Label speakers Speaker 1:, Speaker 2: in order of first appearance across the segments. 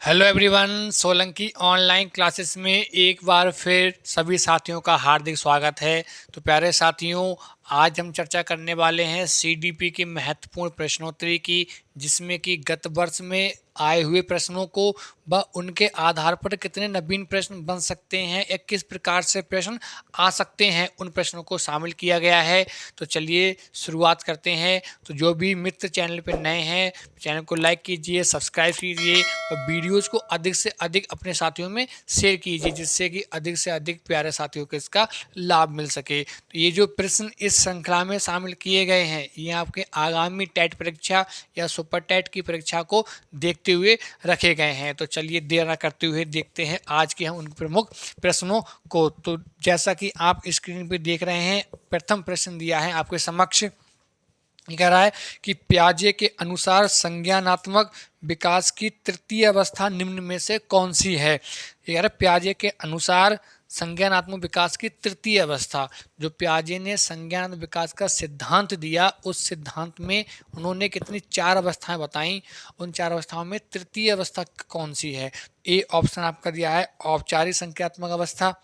Speaker 1: Hello everyone, Solanki online classes में एक बार फिर सभी साथियों का हार्दिक स्वागत है। तो प्यारे साथियों, आज हम चर्चा करने वाले हैं सीडीपी की महत्वपूर्ण प्रश्नोत्तरी की, जिसमें कि गत वर्ष में आए हुए प्रश्नों को व उनके आधार पर कितने नवीन प्रश्न बन सकते हैं या किस प्रकार से प्रश्न आ सकते हैं, उन प्रश्नों को शामिल किया गया है। तो चलिए शुरुआत करते हैं। तो जो भी मित्र चैनल पर नए हैं, चैनल को लाइक कीजिए, सब्सक्राइब कीजिए और वीडियोस को अधिक से अधिक अपने साथियों में शेयर कीजिए, जिससे कि अधिक से अधिक प्यारे साथियों को इसका लाभ मिल सके। तो ये जो प्रश्न इस श्रृंखला में शामिल किए गए हैं, ये आपके आगामी टेट परीक्षा या सुपर टेट की परीक्षा को देखते हुए रखे गए हैं। तो चलिए देर न करते हुए देखते हैं आज के हम उन प्रमुख प्रश्नों को। तो जैसा कि आप स्क्रीन पर देख रहे हैं, प्रथम प्रश्न दिया है आपके समक्ष। ये कह रहा है कि पियाजे के अनुसार संज्ञानात्मक विकास की तृतीय अवस्था निम्न में से कौन सी है। ये कह रहा है पियाजे के अनुसार संज्ञानात्मक विकास की तृतीय अवस्था, जो पियाजे ने संज्ञानात्मक विकास का सिद्धांत दिया, उस सिद्धांत में उन्होंने कितनी चार अवस्थाएं बताई, उन चार अवस्थाओं में तृतीय अवस्था कौन सी है। ए ऑप्शन आपका दिया है औपचारिक संज्ञानात्मक अवस्था,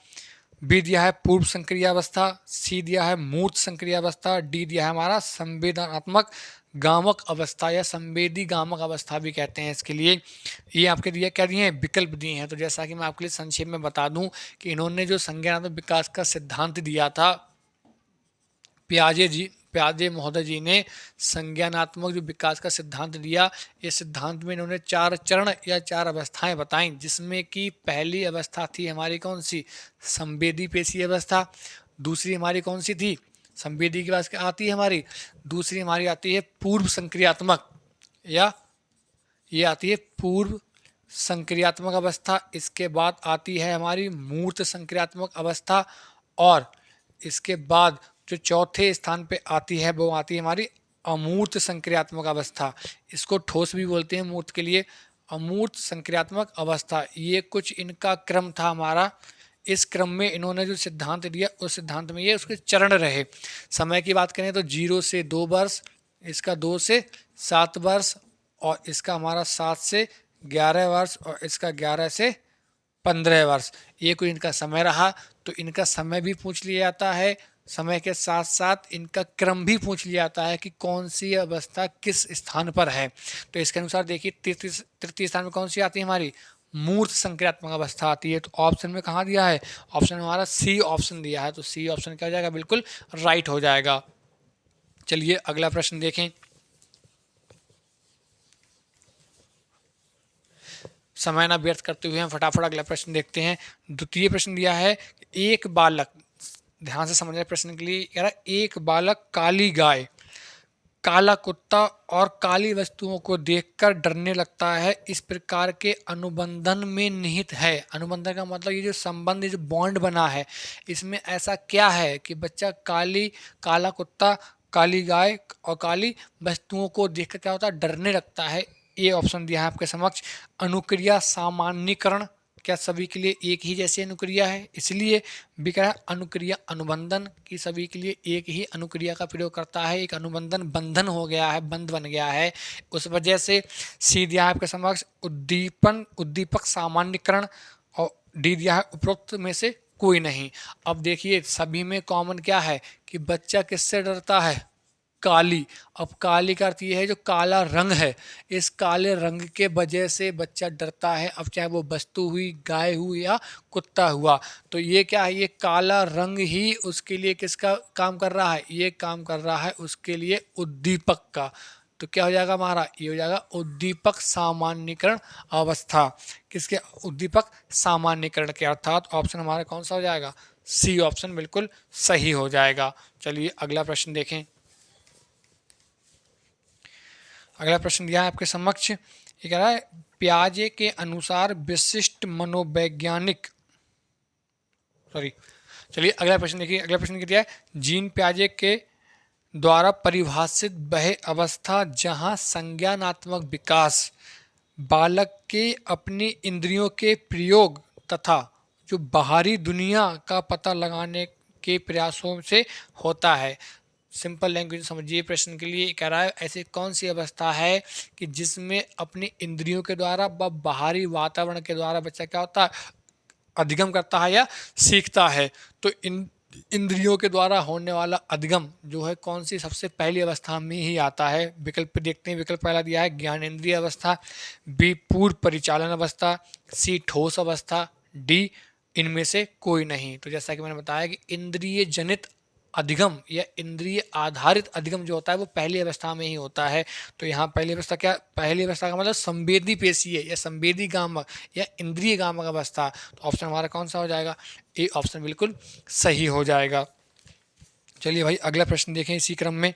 Speaker 1: बी दिया है पूर्व संक्रियावस्था, सी दिया है मूर्त संक्रियावस्था, डी दिया है हमारा संवेदनात्मक गामक अवस्था या संवेदी गामक अवस्था भी कहते हैं इसके लिए। ये आपके दिए क्या दिए हैं, विकल्प दिए हैं। तो जैसा कि मैं आपके लिए संक्षेप में बता दूं कि इन्होंने जो संज्ञानात्मक विकास का सिद्धांत दिया था, प्याजे महोदय जी ने संज्ञानात्मक जो विकास का सिद्धांत दिया, इस सिद्धांत में इन्होंने चार चरण या चार अवस्थाएं बताई, जिसमें कि पहली अवस्था थी हमारी कौन सी, संवेदी पेशी अवस्था। दूसरी हमारी कौन सी थी, संवेदी के बाद आती है हमारी दूसरी हमारी आती है पूर्व संक्रियात्मक, या ये आती है पूर्व संक्रियात्मक अवस्था। इसके बाद आती है हमारी मूर्त संक्रियात्मक अवस्था, और इसके बाद जो चौथे स्थान पे आती है वो आती है हमारी अमूर्त संक्रियात्मक अवस्था। इसको ठोस भी बोलते हैं मूर्त के लिए, अमूर्त संक्रियात्मक अवस्था। ये कुछ इनका क्रम था हमारा। इस क्रम में इन्होंने जो सिद्धांत दिया, उस सिद्धांत में ये उसके चरण रहे। समय की बात करें तो 0 से 2 वर्ष, इसका 2 से 7 वर्ष, और इसका हमारा 7 से 11 वर्ष, और इसका 11 से 15 वर्ष। ये कोई इनका समय रहा। तो इनका समय भी पूछ लिया जाता है, समय के साथ साथ इनका क्रम भी पूछ लिया जाता है कि कौन सी अवस्था किस स्थान पर है। तो इसके अनुसार देखिए तृतीय स्थान में कौन सी आती है हमारी, मूर्त संक्रियात्मक अवस्था आती है। तो ऑप्शन में कहाँ दिया है, ऑप्शन हमारा सी ऑप्शन दिया है। तो सी ऑप्शन क्या हो जाएगा, बिल्कुल राइट हो जाएगा। चलिए अगला प्रश्न देखें। समय ना व्यर्थ करते हुए हम फटाफट अगला प्रश्न देखते हैं। द्वितीय प्रश्न दिया है, एक बालक, ध्यान से समझना प्रश्न के लिए, कह रहा है एक बालक काली गाय, काला कुत्ता और काली वस्तुओं को देखकर डरने लगता है, इस प्रकार के अनुबंधन में निहित है। अनुबंधन का मतलब ये जो संबंध, ये जो बॉन्ड बना है, इसमें ऐसा क्या है कि बच्चा काला कुत्ता, काली गाय और काली वस्तुओं को देखकर क्या होता है, डरने लगता है। ये ऑप्शन दिया है आपके समक्ष। अनुक्रिया सामान्यीकरण, क्या सभी के लिए एक ही जैसी अनुक्रिया है, इसलिए भी कह रहा है अनुक्रिया अनुबंधन की सभी के लिए एक ही अनुक्रिया का प्रयोग करता है, एक अनुबंधन बंधन हो गया है, बंध बन गया है, उस वजह से। सी दिया है आपके समक्ष उद्दीपक सामान्यीकरण, और डी दिया है उपरोक्त में से कोई नहीं। अब देखिए सभी में कॉमन क्या है कि बच्चा किससे डरता है, काली। अब काली का अर्थ ये है जो काला रंग है, इस काले रंग के वजह से बच्चा डरता है। अब चाहे वो वस्तु हुई, गाय हुई या कुत्ता हुआ, तो ये क्या है, ये काला रंग ही उसके लिए किसका काम कर रहा है, ये काम कर रहा है उसके लिए उद्दीपक का। तो क्या हो जाएगा हमारा, ये हो जाएगा उद्दीपक सामान्यीकरण अवस्था। किसके, उद्दीपक सामान्यीकरण के, अर्थात ऑप्शन हमारा कौन सा हो जाएगा, सी ऑप्शन बिल्कुल सही हो जाएगा। चलिए अगला प्रश्न देखें। अगला प्रश्न दिया है आपके समक्ष। ये कह रहा है पियाजे के अनुसार विशिष्ट मनोवैज्ञानिक, चलिए अगला प्रश्न देखिए। अगला प्रश्न क्या दिया है, जीन पियाजे के द्वारा परिभाषित वह अवस्था जहां संज्ञानात्मक विकास बालक के अपनी इंद्रियों के प्रयोग तथा जो बाहरी दुनिया का पता लगाने के प्रयासों से होता है। सिंपल लैंग्वेज समझिए प्रश्न के लिए। कह रहा है ऐसी कौन सी अवस्था है कि जिसमें अपनी इंद्रियों के द्वारा व बाहरी वातावरण के द्वारा बच्चा क्या होता है, अधिगम करता है या सीखता है। तो इन इंद्रियों के द्वारा होने वाला अधिगम जो है कौन सी सबसे पहली अवस्था में ही आता है। विकल्प देखते हैं। विकल्प पहला दिया है ज्ञानेंद्रिय अवस्था, बी पूर्व परिचालन अवस्था, सी ठोस अवस्था, डी इनमें से कोई नहीं। तो जैसा कि मैंने बताया कि इंद्रिय जनित अधिगम या इंद्रिय आधारित अधिगम जो होता है वो पहली अवस्था में ही होता है। तो यहाँ पहली अवस्था क्या, पहली अवस्था का मतलब संवेदी पेशीय या संवेदी गामक या इंद्रिय गामक अवस्था। तो ऑप्शन हमारा कौन सा हो जाएगा, ए ऑप्शन बिल्कुल सही हो जाएगा। चलिए भाई अगला प्रश्न देखें इसी क्रम में।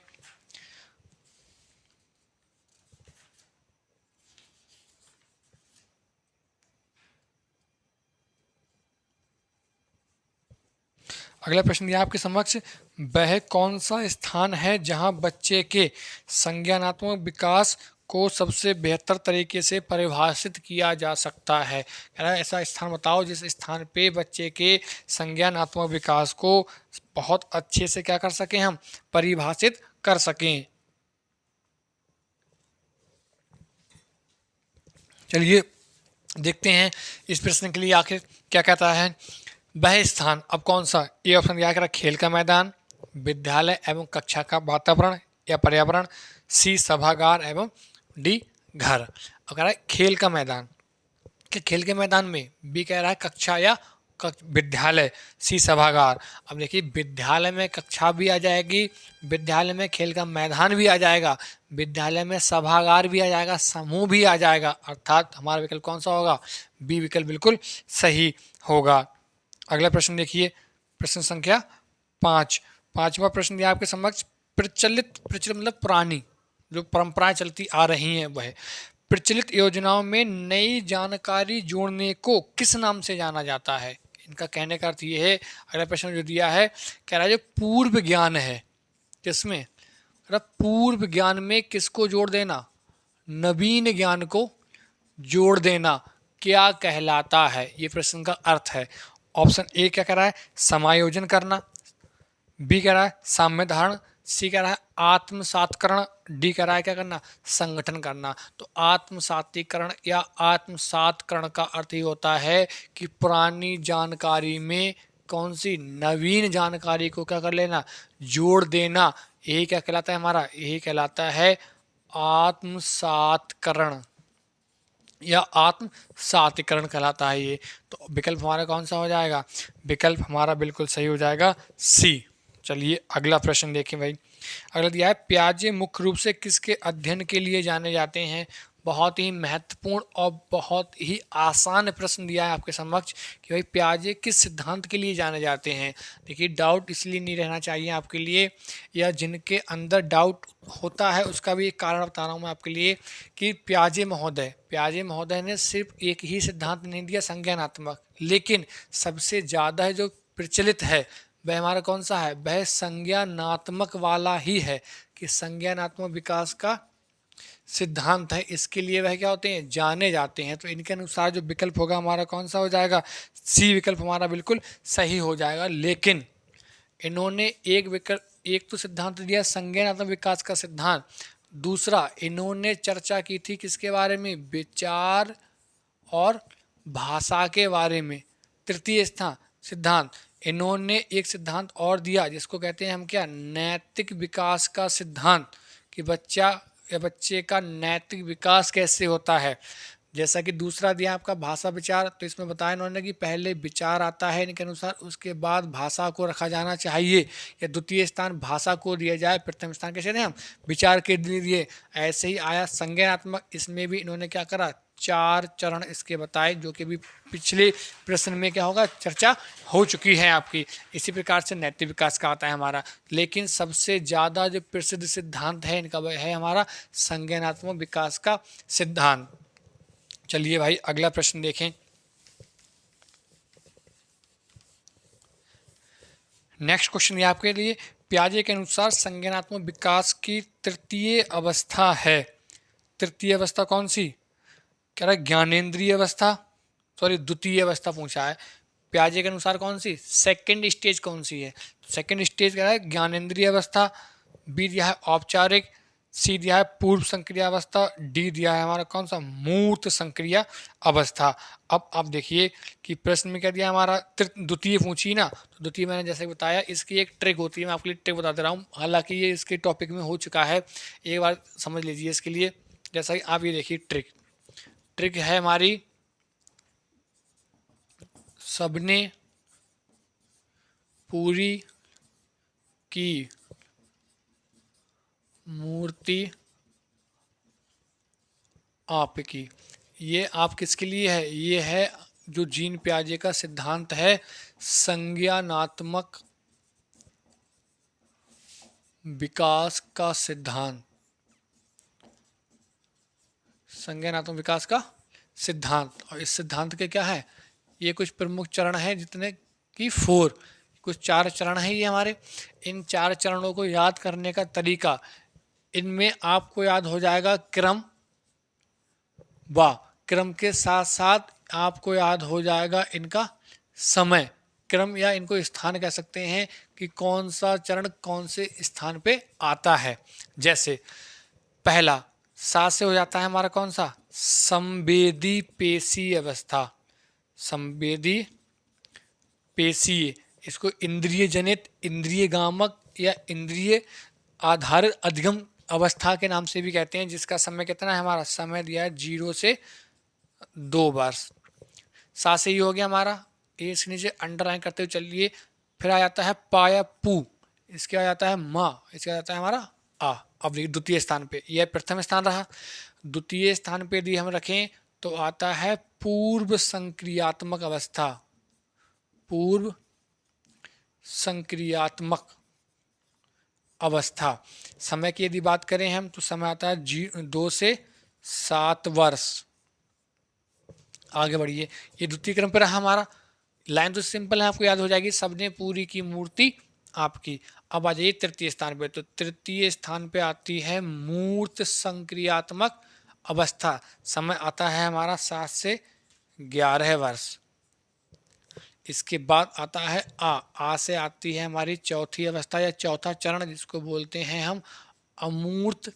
Speaker 1: अगला प्रश्न दिया आपके समक्ष, वह कौन सा स्थान है जहां बच्चे के संज्ञानात्मक विकास को सबसे बेहतर तरीके से परिभाषित किया जा सकता है। ऐसा स्थान बताओ जिस स्थान पे बच्चे के संज्ञानात्मक विकास को बहुत अच्छे से क्या कर सकें, हम परिभाषित कर सकें। चलिए देखते हैं इस प्रश्न के लिए आखिर क्या कहता है। वह स्थान अब कौन सा, ए ऑप्शन दिया करा खेल का मैदान, विद्यालय एवं कक्षा का वातावरण या पर्यावरण, सी सभागार एवं डी घर। अब कह रहा है खेल का मैदान, कि खेल के मैदान में, बी कह रहा है कक्षा या विद्यालय, सी सभागार। अब देखिए विद्यालय में कक्षा भी आ जाएगी, विद्यालय में खेल का मैदान भी आ जाएगा, विद्यालय में सभागार भी आ जाएगा, समूह भी आ जाएगा, अर्थात हमारा विकल्प कौन सा होगा, बी विकल्प बिल्कुल सही होगा। अगला प्रश्न देखिए, प्रश्न संख्या 5। पांचवा प्रश्न दिया आपके समक्ष, प्रचलित मतलब पुरानी जो परंपराएं चलती आ रही हैं वह प्रचलित योजनाओं में नई जानकारी जोड़ने को किस नाम से जाना जाता है। इनका कहने का अर्थ ये है, अगला प्रश्न जो दिया है कह रहा है जो पूर्व ज्ञान है, जिसमें पूर्व ज्ञान में किसको जोड़ देना, नवीन ज्ञान को जोड़ देना क्या कहलाता है, ये प्रश्न का अर्थ है। ऑप्शन ए क्या कह रहा है समायोजन करना, बी कह रहा है साम्य धारण, सी कह रहा है आत्मसातीकरण, डी कह रहा है क्या करना, संगठन करना। तो आत्मसातीकरण या आत्मसातकरण का अर्थ ही होता है कि पुरानी जानकारी में कौन सी नवीन जानकारी को क्या कर लेना, जोड़ देना। यही क्या कहलाता है हमारा, यही कहलाता है आत्मसातकरण या आत्मसातीकरण कहलाता है ये। तो विकल्प हमारा कौन सा हो जाएगा, विकल्प हमारा बिल्कुल सही हो जाएगा सी। चलिए अगला प्रश्न देखें भाई। अगला दिया है प्याजे मुख्य रूप से किसके अध्ययन के लिए जाने जाते हैं। बहुत ही महत्वपूर्ण और बहुत ही आसान प्रश्न दिया है आपके समक्ष कि भाई प्याजे किस सिद्धांत के लिए जाने जाते हैं। देखिए डाउट इसलिए नहीं रहना चाहिए आपके लिए, या जिनके अंदर डाउट होता है उसका भी एक कारण बता रहा हूँ मैं आपके लिए कि प्याजे महोदय ने सिर्फ एक ही सिद्धांत नहीं दिया संज्ञानात्मक, लेकिन सबसे ज़्यादा जो प्रचलित है वह हमारा कौन सा है, वह संज्ञानात्मक वाला ही है कि संज्ञानात्मक विकास का सिद्धांत है, इसके लिए वह क्या होते हैं, जाने जाते हैं। तो इनके अनुसार जो विकल्प होगा हमारा कौन सा हो जाएगा, सी विकल्प हमारा बिल्कुल सही हो जाएगा। लेकिन इन्होंने एक तो सिद्धांत दिया संज्ञानात्मक विकास का सिद्धांत, दूसरा इन्होंने चर्चा की थी किसके बारे में, विचार और भाषा के बारे में। तृतीय स्थान सिद्धांत इन्होंने एक सिद्धांत और दिया जिसको कहते हैं हम क्या, नैतिक विकास का सिद्धांत, कि बच्चा या बच्चे का नैतिक विकास कैसे होता है। जैसा कि दूसरा दिया आपका भाषा विचार, तो इसमें बताया इन्होंने कि पहले विचार आता है इनके अनुसार, उसके बाद भाषा को रखा जाना चाहिए, या द्वितीय स्थान भाषा को दिया जाए, प्रथम स्थान कैसे दें हम, विचार के लिए। ऐसे ही आया संज्ञानात्मक, इसमें भी इन्होंने क्या करा, 4 चरण इसके बताए, जो कि भी पिछले प्रश्न में क्या होगा, चर्चा हो चुकी है आपकी। इसी प्रकार से नैतिक विकास का आता है हमारा, लेकिन सबसे ज़्यादा जो प्रसिद्ध सिद्धांत है इनका वह है हमारा संज्ञानात्मक विकास का सिद्धांत। चलिए भाई अगला प्रश्न देखें। नेक्स्ट क्वेश्चन ये आपके लिए, प्याजे के अनुसार संज्ञानात्मक विकास की तृतीय अवस्था है। तृतीय अवस्था कौन सी, कह रहा है ज्ञानेंद्रिय अवस्था, सॉरी द्वितीय अवस्था पूछा है। प्याजे के अनुसार कौन सी, सेकंड स्टेज कौन सी है, सेकंड स्टेज कह रहा है ज्ञानेंद्रिय अवस्था, बी दिया है औपचारिक, सी दिया है पूर्व संक्रिया अवस्था, डी दिया है हमारा कौन सा मूर्त संक्रिया अवस्था। अब आप देखिए कि प्रश्न में क्या दिया हमारा द्वितीय पूछी ना, तो द्वितीय मैंने जैसे बताया इसकी एक ट्रिक होती है, मैं आपके लिए ट्रिक बता दे रहा हूँ, हालांकि ये इसके टॉपिक में हो चुका है, एक बार समझ लीजिए इसके लिए। जैसा कि आप ये देखिए ट्रिक, ट्रिक है हमारी सबने पूरी की मूर्ति आपकी। ये आप किसके लिए है, ये है जो जीन पियाजे का सिद्धांत है, संज्ञानात्मक विकास का सिद्धांत, संज्ञानात्मक विकास का सिद्धांत। और इस सिद्धांत के क्या है, ये कुछ प्रमुख चरण हैं, जितने कि 4, कुछ 4 चरण हैं ये हमारे। इन 4 चरणों को याद करने का तरीका, इनमें आपको याद हो जाएगा क्रम, व क्रम के साथ साथ आपको याद हो जाएगा इनका समय, क्रम या इनको स्थान कह सकते हैं कि कौन सा चरण कौन से स्थान पे आता है। जैसे पहला सा से हो जाता है हमारा कौन सा, संवेदी पेशी अवस्था, संवेदी पेशीय, इसको इंद्रिय जनित, इंद्रिय गामक या इंद्रिय आधारित अधिगम अवस्था के नाम से भी कहते हैं, जिसका समय कितना है, हमारा समय दिया है 0 से 2 वर्ष। सा से ही हो गया हमारा, ए से नीचे अंडरलाइन करते हुए चलिए। फिर आ जाता है पाया पू, इसके आ जाता है माँ, इसके आ जाता है हमारा आ। अब देखिए द्वितीय स्थान पे, यह प्रथम स्थान रहा, द्वितीय स्थान पे यदि हम रखें तो आता है पूर्व संक्रियात्मक अवस्था, पूर्व संक्रियात्मक अवस्था। समय की यदि बात करें हम तो समय आता है 2 से 7 वर्ष। आगे बढ़िए, ये द्वितीय क्रम पर रहा हमारा, लाइन तो सिंपल है, आपको याद हो जाएगी, सबने पूरी की मूर्ति आपकी। अब आ जाइए तृतीय स्थान पे, तो तृतीय स्थान पे आती है मूर्त संक्रियात्मक अवस्था, समय आता है हमारा 7 से 11 वर्ष। इसके बाद आता है आ से आती है हमारी चौथी अवस्था या चौथा चरण, जिसको बोलते हैं हम अमूर्त,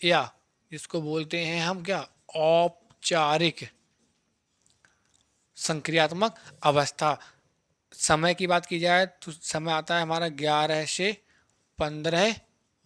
Speaker 1: या जिसको बोलते हैं हम क्या, औपचारिक संक्रियात्मक अवस्था। समय की बात की जाए तो समय आता है हमारा 11 से 15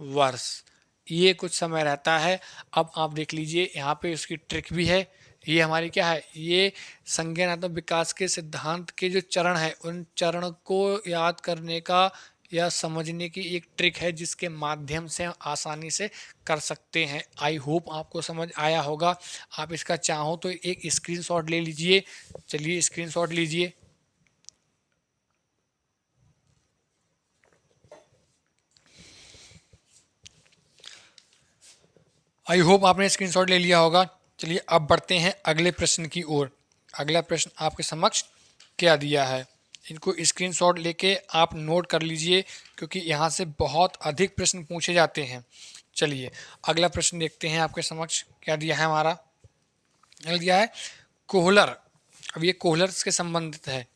Speaker 1: वर्ष, ये कुछ समय रहता है। अब आप देख लीजिए यहाँ पे इसकी ट्रिक भी है, ये हमारी क्या है, ये संज्ञानात्मक विकास के सिद्धांत के जो चरण है, उन चरण को याद करने का या समझने की एक ट्रिक है, जिसके माध्यम से हम आसानी से कर सकते हैं। आई होप आपको समझ आया होगा। आप इसका चाहो तो एक स्क्रीनशॉट ले लीजिए, चलिए स्क्रीनशॉट लीजिए। आई होप आपने स्क्रीनशॉट ले लिया होगा। चलिए अब बढ़ते हैं अगले प्रश्न की ओर। अगला प्रश्न आपके समक्ष क्या दिया है, इनको स्क्रीनशॉट लेके आप नोट कर लीजिए, क्योंकि यहाँ से बहुत अधिक प्रश्न पूछे जाते हैं। चलिए अगला प्रश्न देखते हैं आपके समक्ष क्या दिया है हमारा। दिया है कोहलर, अब ये कोहलर के संबंधित है।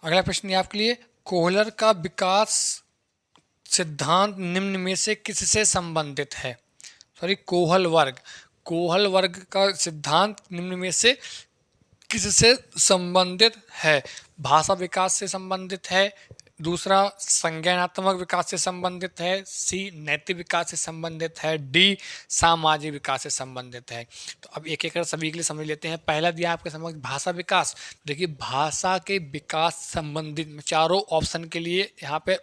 Speaker 1: अगला प्रश्न ये आपके लिए, कोहलर का विकास सिद्धांत निम्न में से किससे संबंधित है। सॉरी, कोहल वर्ग, कोहल वर्ग का सिद्धांत निम्न में से किससे संबंधित है। भाषा विकास से संबंधित है, दूसरा संज्ञानात्मक विकास से संबंधित है, सी नैतिक विकास से संबंधित है, डी सामाजिक विकास से संबंधित है। तो अब एक एक कर सभी के लिए समझ लेते हैं। पहला दिया आपके समक्ष भाषा विकास। देखिए भाषा के विकास संबंधित चारों ऑप्शन के लिए यहाँ पे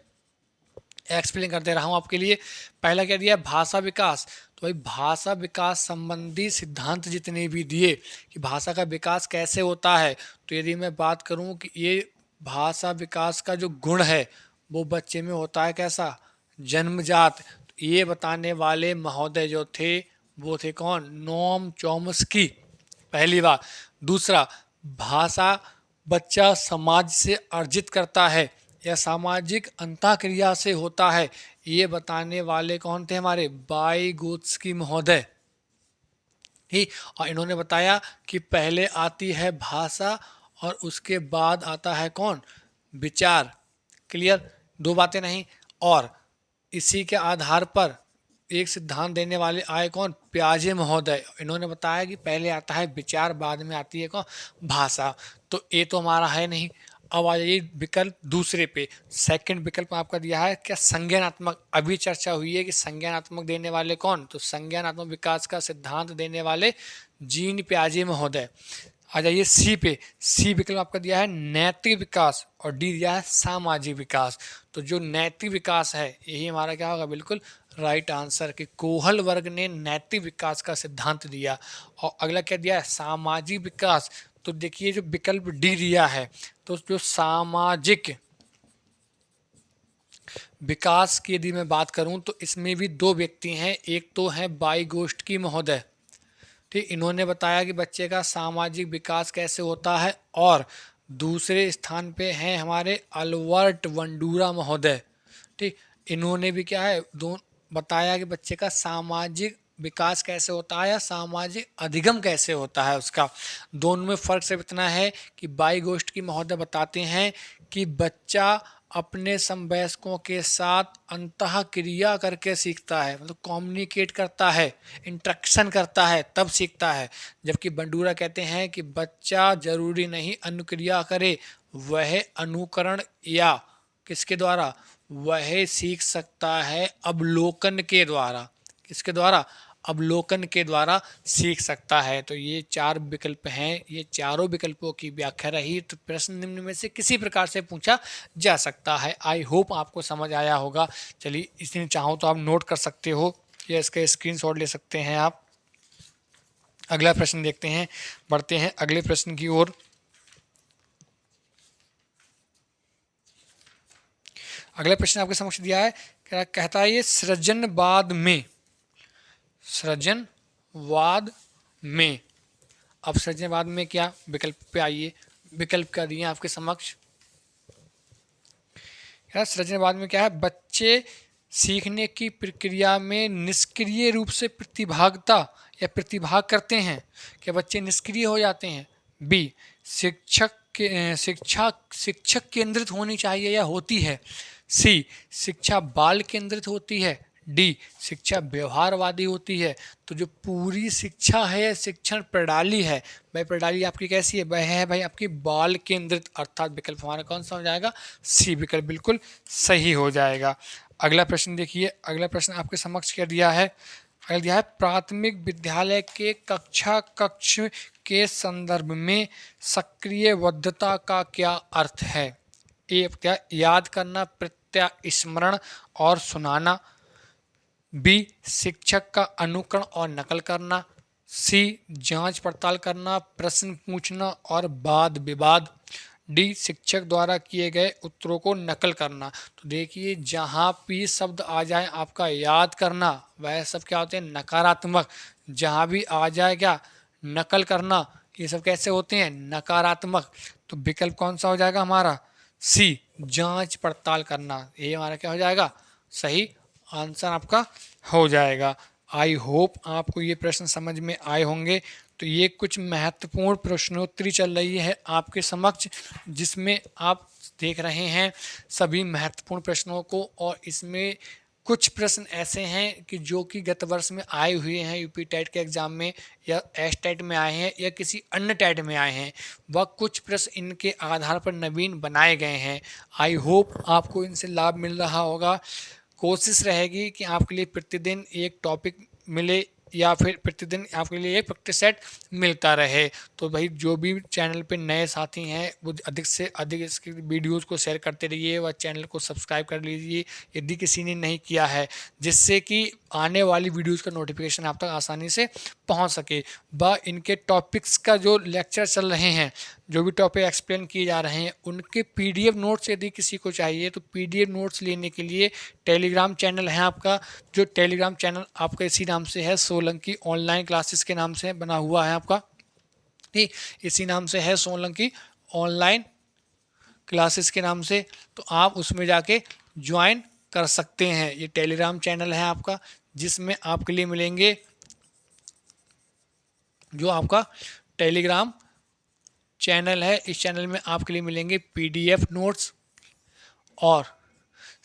Speaker 1: एक्सप्लेन कर दे रहा हूँ आपके लिए। पहला क्या दिया, भाषा विकास। तो भाई भाषा विकास संबंधी सिद्धांत जितने भी दिए कि भाषा का विकास कैसे होता है, तो यदि मैं बात करूँ कि ये भाषा विकास का जो गुण है वो बच्चे में होता है कैसा, जन्मजात। तो ये बताने वाले महोदय जो थे वो थे कौन, नोम चॉम्स्की, पहली बात। दूसरा, भाषा बच्चा समाज से अर्जित करता है या सामाजिक अंतःक्रिया से होता है, ये बताने वाले कौन थे हमारे, वाइगोत्स्की महोदय। ही। और इन्होंने बताया कि पहले आती है भाषा और उसके बाद आता है कौन, विचार। क्लियर, दो बातें नहीं। और इसी के आधार पर एक सिद्धांत देने वाले आए कौन, प्याजे महोदय। इन्होंने बताया कि पहले आता है विचार, बाद में आती है कौन, भाषा। तो ये तो हमारा है नहीं। अब आ जाइए विकल्प दूसरे पे। सेकंड विकल्प आपका दिया है क्या, संज्ञानात्मक। अभी चर्चा हुई है कि संज्ञानात्मक देने वाले कौन, तो संज्ञानात्मक विकास का सिद्धांत देने वाले जीन प्याजे महोदय। आ जाइए सी पे। सी विकल्प आपका दिया है नैतिक विकास और डी दिया है सामाजिक विकास। तो जो नैतिक विकास है यही हमारा क्या होगा, बिल्कुल राइट आंसर कि कोहल वर्ग ने नैतिक विकास का सिद्धांत दिया। और अगला क्या दिया है, सामाजिक विकास। तो देखिए जो विकल्प डी दिया है, तो जो सामाजिक विकास की यदि मैं बात करूं तो इसमें भी दो व्यक्ति हैं। एक तो है वाइगोस्टकी महोदय, ठीक, इन्होंने बताया कि बच्चे का सामाजिक विकास कैसे होता है। और दूसरे स्थान पे हैं हमारे अल्बर्ट बंडूरा महोदय, ठीक, इन्होंने भी क्या है, दो बताया कि बच्चे का सामाजिक विकास कैसे होता है या सामाजिक अधिगम कैसे होता है उसका। दोनों में फर्क सिर्फ इतना है कि वाइगोस्टकी महोदय बताते हैं कि बच्चा अपने समवयस्कों के साथ अंतः क्रिया करके सीखता है, मतलब कम्युनिकेट करता है, इंटरेक्शन करता है, तब सीखता है। जबकि बंडूरा कहते हैं कि बच्चा जरूरी नहीं अनुक्रिया करे, वह अनुकरण या किसके द्वारा, वह सीख सकता है अवलोकन के द्वारा। किसके द्वारा, अवलोकन के द्वारा सीख सकता है। तो ये चार विकल्प हैं, ये चारों विकल्पों की व्याख्या रही। तो प्रश्न निम्न में से किसी प्रकार से पूछा जा सकता है। आई होप आपको समझ आया होगा। चलिए इसमें चाहो तो आप नोट कर सकते हो या इसका स्क्रीनशॉट ले सकते हैं आप। अगला प्रश्न देखते हैं, बढ़ते हैं अगले प्रश्न की ओर। अगला प्रश्न आपके समक्ष दिया है, क्या कहता है, ये सृजनवाद में, सृजनवाद में, अब सृजनवाद में क्या, विकल्प पे आइए। विकल्प क्या दिए आपके समक्ष, सृजनवाद में क्या है, बच्चे सीखने की प्रक्रिया में निष्क्रिय रूप से प्रतिभागिता या प्रतिभाग करते हैं। क्या बच्चे निष्क्रिय हो जाते हैं। बी, शिक्षक केंद्रित होनी चाहिए या होती है। सी, शिक्षा बाल केंद्रित होती है। डी, शिक्षा व्यवहारवादी होती है। तो जो पूरी शिक्षा है, शिक्षण प्रणाली है, भाई प्रणाली आपकी कैसी है, वह है भाई आपकी बाल केंद्रित, अर्थात विकल्प हमारा कौन सा हो जाएगा, सी विकल्प बिल्कुल सही हो जाएगा। अगला प्रश्न देखिए, अगला प्रश्न आपके समक्ष क्या दिया है, अगला दिया है प्राथमिक विद्यालय के कक्षा कक्ष के संदर्भ में सक्रियबद्धता का क्या अर्थ है। ए, क्या याद करना, प्रत्यास्मरण और सुनाना। बी, शिक्षक का अनुकरण और नकल करना। सी, जांच पड़ताल करना, प्रश्न पूछना और वाद विवाद। डी, शिक्षक द्वारा किए गए उत्तरों को नकल करना। तो देखिए जहाँ भी शब्द आ जाए आपका याद करना, वह सब क्या होते हैं, नकारात्मक। जहाँ भी आ जाए क्या, नकल करना, ये सब कैसे होते हैं, नकारात्मक। तो विकल्प कौन सा हो जाएगा हमारा, सी, जांच पड़ताल करना, ये हमारा क्या हो जाएगा, सही आंसर आपका हो जाएगा। आई होप आपको ये प्रश्न समझ में आए होंगे। तो ये कुछ महत्वपूर्ण प्रश्नोत्तरी चल रही है आपके समक्ष, जिसमें आप देख रहे हैं सभी महत्वपूर्ण प्रश्नों को। और इसमें कुछ प्रश्न ऐसे हैं कि जो कि गत वर्ष में आए हुए हैं यूपी टेट के एग्ज़ाम में, या एस टेट में आए हैं, या किसी अन्य टेट में आए हैं, वह कुछ प्रश्न इनके आधार पर नवीन बनाए गए हैं। आई होप आपको इनसे लाभ मिल रहा होगा। कोशिश रहेगी कि आपके लिए प्रतिदिन एक टॉपिक मिले या फिर प्रतिदिन आपके लिए एक प्रैक्टिस सेट मिलता रहे। तो भाई जो भी चैनल पे नए साथी हैं वो अधिक से अधिक इसकी वीडियोस को शेयर करते रहिए व चैनल को सब्सक्राइब कर लीजिए यदि किसी ने नहीं किया है, जिससे कि आने वाली वीडियोस का नोटिफिकेशन आप तक आसानी से पहुंच सके। व इनके टॉपिक्स का जो लेक्चर चल रहे हैं, जो भी टॉपिक एक्सप्लेन किए जा रहे हैं, उनके पीडीएफ नोट्स यदि किसी को चाहिए तो पीडीएफ नोट्स लेने के लिए टेलीग्राम चैनल है आपका, जो टेलीग्राम चैनल आपका इसी नाम से है, सोलंकी ऑनलाइन क्लासेस के नाम से बना हुआ है आपका, ठीक, इसी नाम से है, सोलंकी ऑनलाइन क्लासेस के नाम से। तो आप उसमें जाके ज्वाइन कर सकते हैं। ये टेलीग्राम चैनल है आपका, जिसमें आपके लिए मिलेंगे जो आपका टेलीग्राम चैनल है, इस चैनल में आपके लिए मिलेंगे पीडीएफ नोट्स और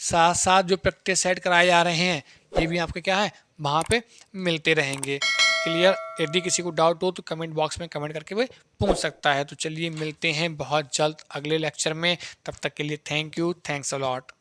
Speaker 1: साथ साथ जो प्रैक्टिस सेट कराए जा रहे हैं ये भी आपके क्या है वहाँ पे मिलते रहेंगे। क्लियर? यदि किसी को डाउट हो तो कमेंट बॉक्स में कमेंट करके वो पूछ सकता है। तो चलिए मिलते हैं बहुत जल्द अगले लेक्चर में, तब तक के लिए thank you, thanks a lot.